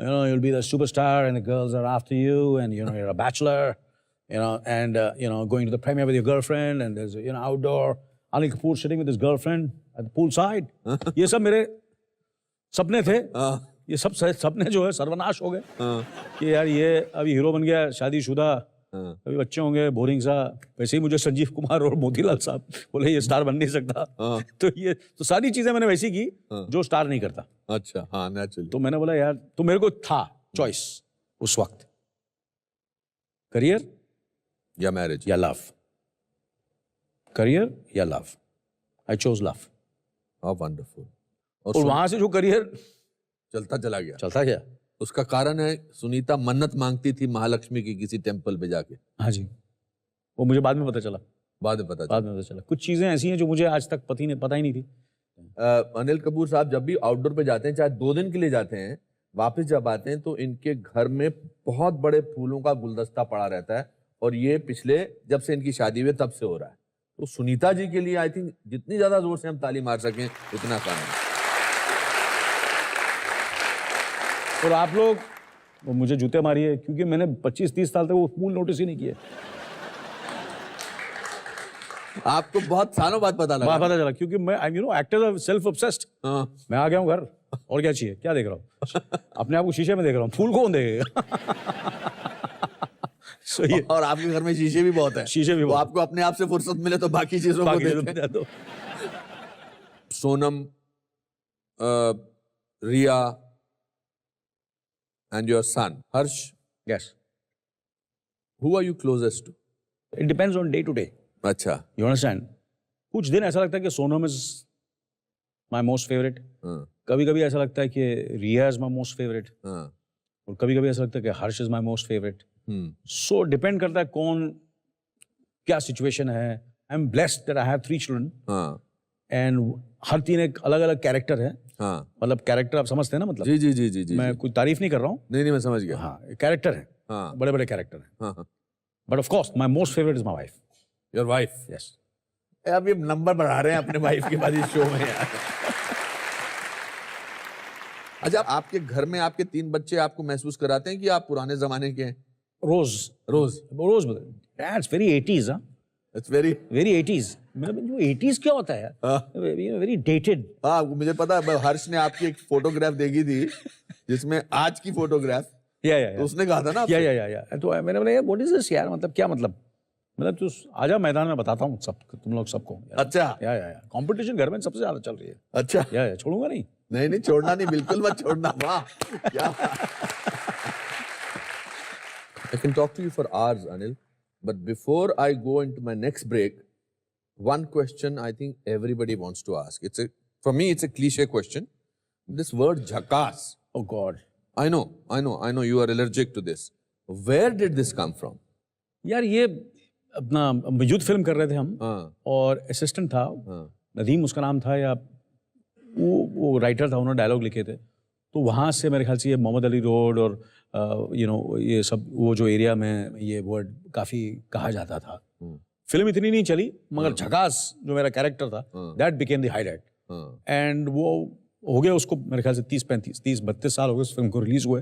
Speaker 2: you know, you'll be the superstar and the girls are after you, and you know you're a bachelor, you know, and you know, going to the premiere with your girlfriend, and there's, you know, outdoor Anil Kapoor sitting with his girlfriend at the poolside. ये सब मेरे सपने थे। ये सब सपने जो है सर्वनाश हो गए कि यार ये अभी हीरो बन गया, शादीशुदा, अभी बच्चे होंगे, बोरिंग सा। वैसे ही मुझे संजीव कुमार और मोतीलाल साहब बोले ये स्टार बन नहीं सकता। तो ये तो सारी चीजें मैंने वैसी की जो स्टार नहीं करता।
Speaker 1: अच्छा, हाँ, नेचुरली।
Speaker 2: तो मैंने बोला यार, तो मेरे को था चॉइस उस वक्त, करियर
Speaker 1: या मैरिज
Speaker 2: या लव, करियर या love. I chose love.
Speaker 1: How wonderful.
Speaker 2: और वहां से जो करियर
Speaker 1: चलता
Speaker 2: चलता गया,
Speaker 1: उसका कारण है सुनीता मन्नत मांगती थी महालक्ष्मी की किसी टेम्पल पे जाके।
Speaker 2: हाँ जी, वो मुझे बाद में पता चला।
Speaker 1: बाद में पता
Speaker 2: चला कुछ चीजें ऐसी हैं जो मुझे आज तक पता ही नहीं थी।
Speaker 1: अनिल कपूर साहब जब भी आउटडोर पे जाते हैं, चाहे 2 दिन के लिए जाते हैं, वापस जब आते हैं तो इनके घर में बहुत बड़े फूलों का गुलदस्ता पड़ा रहता है, और ये पिछले जब से इनकी शादी हुई तब से हो रहा है। तो सुनीता जी के लिए आई थिंक जितनी ज्यादा जोर से हम ताली मार सकें उतना काम है।
Speaker 2: और आप लोग वो मुझे जूते मारिए, क्योंकि मैंने 25-30 साल तक वो फूल नोटिस ही नहीं किए।
Speaker 1: आपको बहुत सालों बाद पता
Speaker 2: चला, क्योंकि मैं you know actor self obsessed. मैं आ गया हूँ घर, और क्या चाहिए, क्या देख रहा हूँ, अपने आप को शीशे में देख रहा हूँ, फूल कौन देखेगा।
Speaker 1: और आपके घर में शीशे भी बहुत है।
Speaker 2: शीशे भी बहुत।
Speaker 1: आपको अपने आप से फुर्सत मिले तो बाकी चीजों को देखते हैं। सोनम, रिया and your son Harsh,
Speaker 2: yes,
Speaker 1: who are you closest to?
Speaker 2: It depends on day to day.
Speaker 1: अच्छा,
Speaker 2: you understand? कुछ दिन ऐसा लगता है कि Sonam is my most favorite, कभी कभी ऐसा लगता है कि रिया is my most favorite, और कभी कभी ऐसा लगता है कि हर्ष is my most favorite. So depend करता है कौन क्या सिचुएशन है। I'm blessed that I have 3 children, and हर 3 एक अलग अलग कैरेक्टर है। मतलब कैरेक्टर आप समझते हैं ना, मतलब
Speaker 1: जी।
Speaker 2: मैं कोई तारीफ नहीं कर रहा हूँ।
Speaker 1: नहीं, मैं समझ गया।
Speaker 2: हाँ, कैरेक्टर है, बड़े बड़े कैरेक्टर हैं। But of course my most favourite is my wife.
Speaker 1: Your wife?
Speaker 2: Yes.
Speaker 1: अब ये नंबर बढ़ा रहे हैं अपने वाइफ के बाद इस शो में यार। अच्छा, आपके घर में आपके 3 बच्चे आपको महसूस कराते हैं कि आप पुराने जमाने के हैं?
Speaker 2: रोज that's very 80s।
Speaker 1: It's very
Speaker 2: 80s। मतलब जो 80s क्या होता है यार, वेरी डेटेड।
Speaker 1: हाँ, मुझे पता है। हर्ष ने आपकी एक फोटोग्राफ देखी थी जिसमें आज की फोटोग्राफ, तो उसने कहा था ना
Speaker 2: या तो मैंने बोला यार व्हाट इज दिस यार, मतलब क्या मतलब तू आजा मैदान में, बताता हूँ सब तुम लोग सबको।
Speaker 1: अच्छा।
Speaker 2: या कंपटीशन घर में सबसे ज्यादा चल रही है।
Speaker 1: अच्छा।
Speaker 2: या छोड़ूंगा नहीं
Speaker 1: छोड़ना नहीं, बिल्कुल मत छोड़ना। वाह, क्या। I can talk to you for hours, Anil, but before I go into my next break, one question I think everybody wants to ask. For me, it's a cliche question. This word jhakaas.
Speaker 2: Oh God.
Speaker 1: I know. You are allergic to this. Where did this come from?
Speaker 2: यार ये अपना युद्ध film कर रहे थे हम, और assistant था नदीम उसका नाम था, या वो राइटर था, उन्होंने डायलॉग लिखे थे। तो वहाँ से मेरे ख्याल से ये मोहम्मद अली रोड और यू नो ये सब वो जो एरिया में ये वर्ड काफ़ी कहा जाता था। फिल्म इतनी नहीं चली मगर झकास जो मेरा कैरेक्टर था that became the highlight. And वो हो गया उसको मेरे ख्याल से 30-32 साल हो गए उस फिल्म को रिलीज हुए,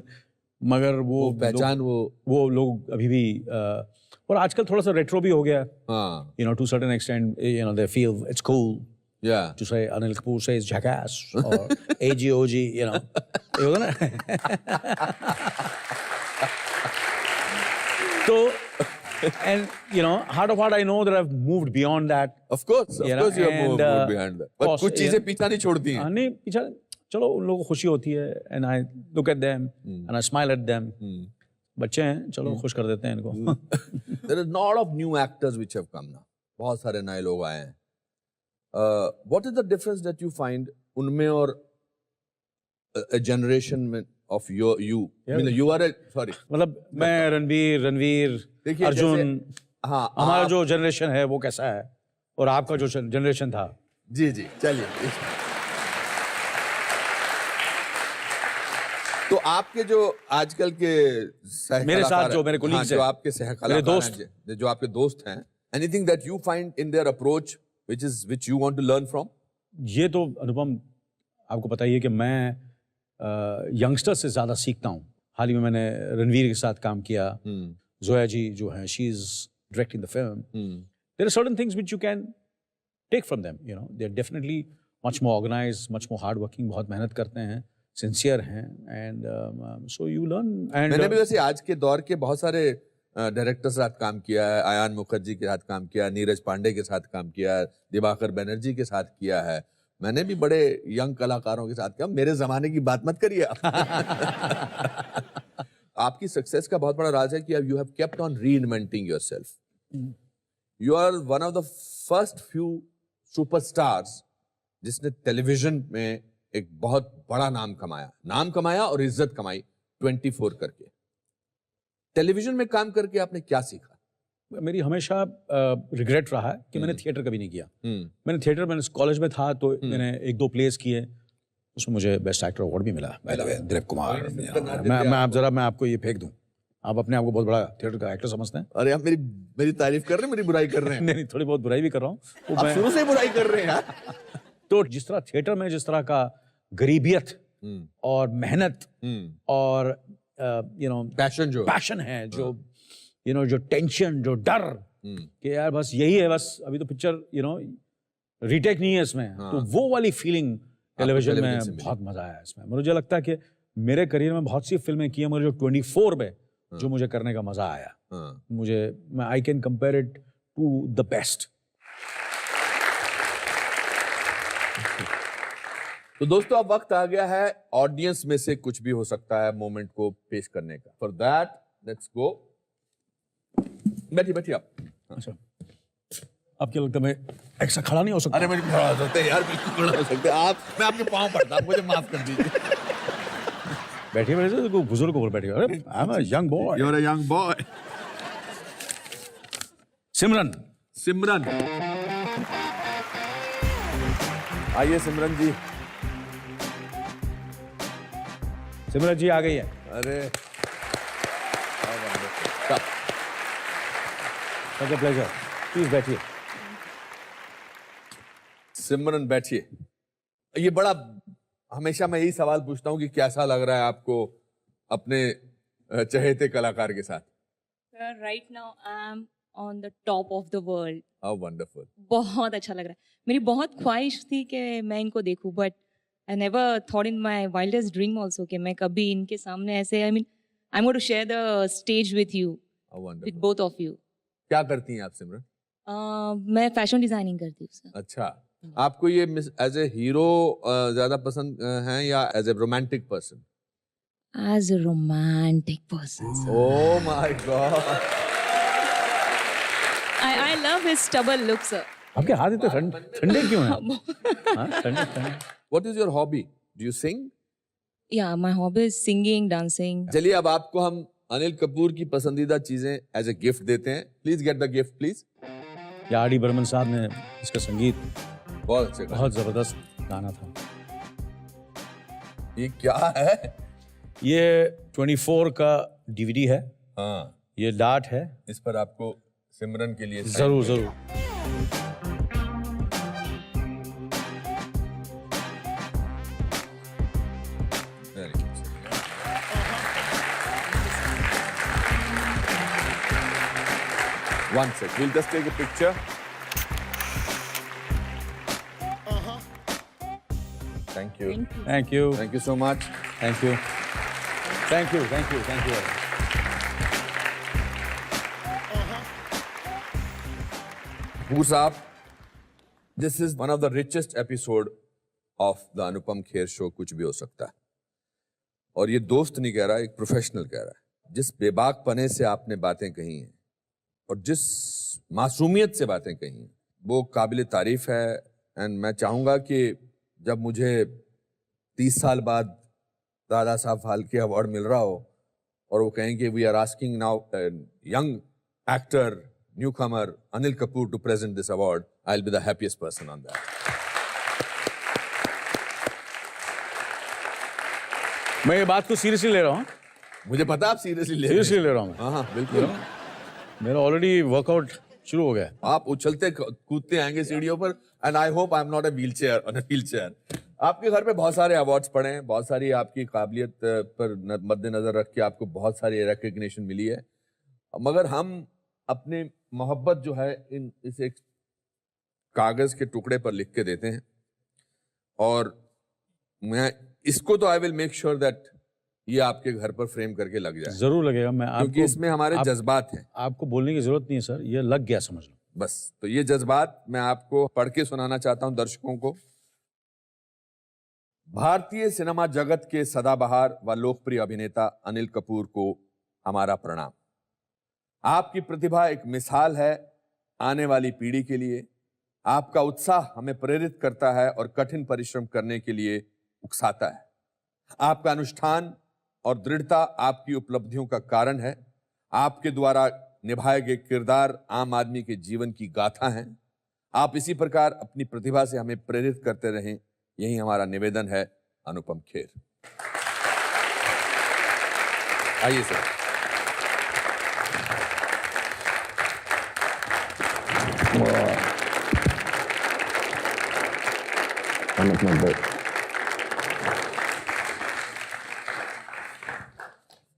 Speaker 2: मगर वो
Speaker 1: पहचान
Speaker 2: वो लोग अभी भी और आजकल थोड़ा सा रेट्रो भी हो गया, you know, to certain extent, you know, they feel it's cool to say Anil Kapoor says jackass or AGOG, you know, ये होता ना। तो and you know, heart of heart, I know that I've moved beyond that.
Speaker 1: Of course you have moved beyond that. But कुछ चीजें पीछा नहीं छोड़ती हैं।
Speaker 2: नहीं पीछा, चलो उन लोगों को खुशी होती है and I look at them and I smile at them. बच्चे हैं, चलो खुश कर देते हैं इनको।
Speaker 1: There is a lot of new actors which have come now. बहुत सारे नए लोग आए हैं। What is the difference that you find उनमें और a generation में of you? I mean, you are a sorry.
Speaker 2: मतलब मैं रणवीर, अर्जुन,
Speaker 1: हाँ,
Speaker 2: हमारा जो जनरेशन है वो कैसा है और आपका जो जनरेशन था।
Speaker 1: जी चलिए। तो आपके जो आजकल के
Speaker 2: मेरे साथ जो मेरे कोलीग्स हैं,
Speaker 1: जो आपके सहकलाकार हैं, जो आपके दोस्त हैं, anything that you find in their approach which you want to learn from?
Speaker 2: ये तो अनुपम आपको पता ही है कि मैं यंगस्टर से ज़्यादा सीखता हूँ। हाल ही में मैंने रणवीर के साथ काम किया, जोया जी जो हैं, she is directing the film. There are certain things which you can take from them, you know, they are definitely much more organised, much more hard working, बहुत मेहनत करते हैं, सिंसियर हैं, and so you learn. And
Speaker 1: मैंने भी वैसे आज के दौर के बहुत सारे डायरेक्टर के साथ काम किया है, आयान मुखर्जी के साथ काम किया, नीरज पांडे के साथ काम किया, दिवाकर बनर्जी के साथ किया है। मैंने भी बड़े यंग कलाकारों के साथ किया। मेरे जमाने की बात मत करिए आप। आपकी सक्सेस का बहुत बड़ा राज है कि you have kept on reinventing yourself. You are one of the first few superstars जिसने टेलीविजन में एक बहुत बड़ा नाम कमाया और इज्जत कमाई 24 करके। टेलीविजन में काम करके आपने क्या सीखा?
Speaker 2: मेरी हमेशा रिग्रेट रहा है कि मैंने थिएटर कभी नहीं किया। मैंने थिएटर, मैंने कॉलेज में था तो मैंने 1-2 प्लेस किए, उसमें मुझे बेस्ट एक्टर अवार्ड भी मिला, दिलीप कुमार। मैं आपको ये फेंक दूं, आप अपने आप को बहुत बड़ा थिएटर का एक्टर समझते हैं?
Speaker 1: अरे आप मेरी तारीफ कर रहे हैं, मेरी बुराई कर रहे हैं?
Speaker 2: नहीं, थोड़ी बहुत बुराई भी कर रहा हूँ।
Speaker 1: आप शुरू से बुराई कर रहे हैं यार।
Speaker 2: तो जिस तरह थिएटर में जिस तरह का गरीबियत और मेहनत और यू नो पैशन है, जो यू नो, जो टेंशन, जो डर कि यार बस यही है, बस अभी तो पिक्चर यू नो रीटेक नहीं है इसमें, तो वो वाली फीलिंग टेलीविजन में बहुत मजा आया इसमें। मुझे लगता है कि मेरे करियर में बहुत सी फिल्में की हैं, मगर जो 24 में जो मुझे करने का मजा आया, मैं I can compare it to the best.
Speaker 1: तो दोस्तों अब वक्त आ गया है ऑडियंस में से कुछ भी हो सकता है मोमेंट को पेश करने का। For that let's go. बैठिए आप।
Speaker 2: अच्छा, अब क्या लगता है मैं ऐसा खड़ा नहीं हो सकता?
Speaker 1: अरे मैं खड़ा हो सकते यार, बिल्कुल खड़ा हो सकते आप। मैं आपके पाँव पड़ता, आप मुझे माफ कर दीजिए।
Speaker 2: बैठिए मेरे से, बुजुर्ग को बैठिए। अरे I am a young boy.
Speaker 1: You are a young boy.
Speaker 2: Simran
Speaker 1: आइए सिमरन जी।
Speaker 2: सिमरन जी आ गई है।
Speaker 1: अरे
Speaker 2: सच अ प्लेजर, प्लीज बैठिए।
Speaker 1: सिमरन बैठिए। ये बड़ा, हमेशा मैं यही सवाल पूछता हूँ कि कैसा लग रहा है आपको अपने चहेते कलाकार के साथ?
Speaker 3: Right now I am on the top of the world.
Speaker 1: How wonderful.
Speaker 3: बहुत अच्छा लग रहा है। मेरी बहुत ख्वाहिश थी कि मैं इनको देखूं, but I never thought in my wildest dream also कि मैं कभी इनके सामने ऐसे, I mean I am going to share the stage with you, with both of you.
Speaker 1: क्या करती हैं आप सिमरन?
Speaker 3: मैं फैशन डिजाइनिंग करती हूँ सर।
Speaker 1: अच्छा, आपको ये एज ए हीरो ज्यादा पसंद है या as a romantic person?
Speaker 3: As a romantic person.
Speaker 1: Oh my God,
Speaker 3: I love his stubble look sir.
Speaker 2: आपके हाथ इतने ठंडे क्यों हैं? ठंडे।
Speaker 1: What is your hobby? Do you sing?
Speaker 3: Yeah, my hobby is singing, dancing.
Speaker 1: चलिए अब आपको हम अनिल कपूर की पसंदीदा चीजें एज ए गिफ्ट देते हैं। Please get the gift please.
Speaker 2: या आर डी बर्मन साहब ने इसका संगीत
Speaker 1: बहुत अच्छे,
Speaker 2: बहुत जबरदस्त गाना था।
Speaker 1: ये क्या है?
Speaker 2: ये 24 का DVD है,
Speaker 1: हाँ,
Speaker 2: ये डार्ट है।
Speaker 1: इस पर आपको सिमरन के लिए
Speaker 2: जरूर जरूर।
Speaker 1: One sec. We'll just take a picture. Thank you.
Speaker 2: Thank you,
Speaker 1: Thank you so much.
Speaker 2: Thank you, thank you, thank you, thank you.
Speaker 1: Kapoor साहब, this is one of the richest episode of the Anupam Kher show कुछ भी हो सकता है। और ये दोस्त नहीं कह रहा, एक प्रोफेशनल कह रहा है। जिस बेबाकपने से आपने बातें कही हैं और जिस मासूमियत से बातें कही हैं, वो काबिल तारीफ है। एंड मैं चाहूँगा कि जब मुझे 30 साल बाद दादा साहब फाल्के अवार्ड मिल रहा हो और वो कहें कि we are asking now young actor newcomer Anil Kapoor to present this award, I will be the happiest person on that.
Speaker 2: मैं ये बात को सीरियसली ले रहा हूँ,
Speaker 1: मुझे पता आप सीरियसली ले
Speaker 2: सीरियसली ले रहा हूँ मैं।
Speaker 1: हाँ हाँ बिल्कुल।
Speaker 2: मेरा ऑलरेडी वर्कआउट शुरू हो गया है।
Speaker 1: आप उछलते कूदते आएंगे सीढ़ियों पर and I hope I am not a wheelchair on a wheelchair. आपके घर में बहुत सारे अवार्ड्स पड़े हैं, बहुत सारी आपकी काबिलियत पर मद्देनजर रख के आपको बहुत सारी रिकग्निशन मिली है, मगर हम अपनी मोहब्बत जो है इस एक कागज के टुकड़े पर लिख के देते हैं। और मैं इसको तो I will make sure that ये आपके घर पर फ्रेम करके लग जाए।
Speaker 2: जरूर लगेगा। मैं आपको,
Speaker 1: क्योंकि इसमें हमारे जज्बात हैं।
Speaker 2: आपको बोलने की जरूरत नहीं है सर, ये लग गया समझ लो।
Speaker 1: बस तो ये जज्बात मैं आपको पढ़ के सुनाना चाहता हूं दर्शकों को। भारतीय सिनेमा जगत के सदाबहार व लोकप्रिय अभिनेता अनिल कपूर को हमारा प्रणाम। आपकी प्रतिभा एक मिसाल है आने वाली पीढ़ी के लिए। आपका उत्साह हमें प्रेरित करता है और कठिन परिश्रम करने के लिए उकसाता है। आपका अनुष्ठान और दृढ़ता आपकी उपलब्धियों का कारण है। आपके द्वारा निभाए गए किरदार आम आदमी के जीवन की गाथा हैं। आप इसी प्रकार अपनी प्रतिभा से हमें प्रेरित करते रहें, यही हमारा निवेदन है। अनुपम खेर। आइए सर।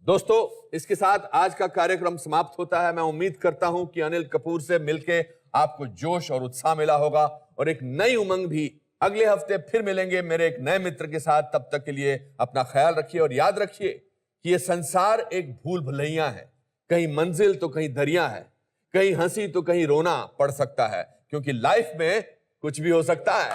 Speaker 1: दोस्तों, इसके साथ आज का कार्यक्रम समाप्त होता है। मैं उम्मीद करता हूं कि अनिल कपूर से मिलके आपको जोश और उत्साह मिला होगा और एक नई उमंग भी। अगले हफ्ते फिर मिलेंगे मेरे एक नए मित्र के साथ। तब तक के लिए अपना ख्याल रखिए और याद रखिए कि यह संसार एक भूल भुलैया है। कहीं मंजिल तो कहीं दरिया है, कहीं हंसी तो कहीं रोना पड़ सकता है, क्योंकि लाइफ में कुछ भी हो सकता है।